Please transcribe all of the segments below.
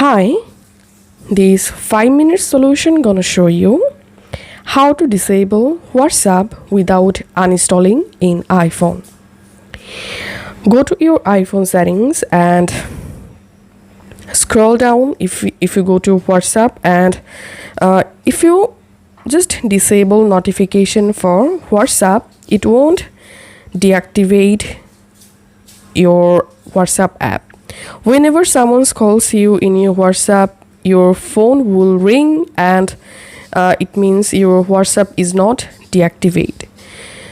Hi, this 5-minute solution gonna show you how to disable WhatsApp without uninstalling in iPhone. Go to your iPhone settings and scroll down if you go to WhatsApp, and if you just disable notification for WhatsApp, it won't deactivate your WhatsApp app. Whenever someone calls you in your WhatsApp, your phone will ring, and it means your WhatsApp is not deactivated.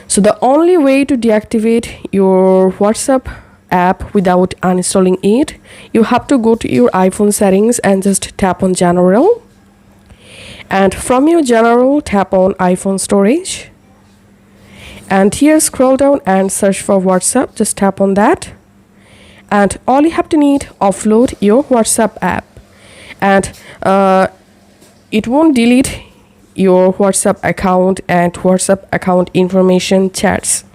So the only way to deactivate your WhatsApp app without uninstalling it, you have to go to your iPhone settings and just tap on General, and from your General tap on iPhone storage, and here scroll down and search for WhatsApp. Just tap on that, and all you have to need, offload your WhatsApp app, and it won't delete your WhatsApp account and WhatsApp account information chats.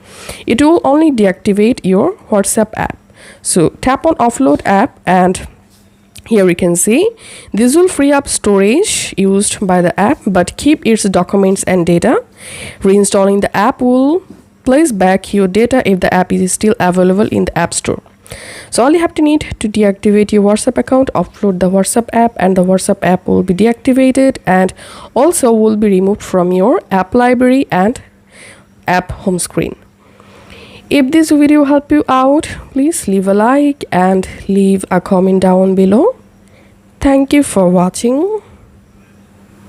It will only deactivate your WhatsApp app. So tap on offload app, and here you can see this will free up storage used by the app but keep its documents and data. Reinstalling the app will place back your data if the app is still available in the App Store. So all you have to need to deactivate your WhatsApp account, offload the WhatsApp app, and the WhatsApp app will be deactivated and also will be removed from your app library and app home screen. If this video helped you out, please leave a like and leave a comment down below. Thank you for watching.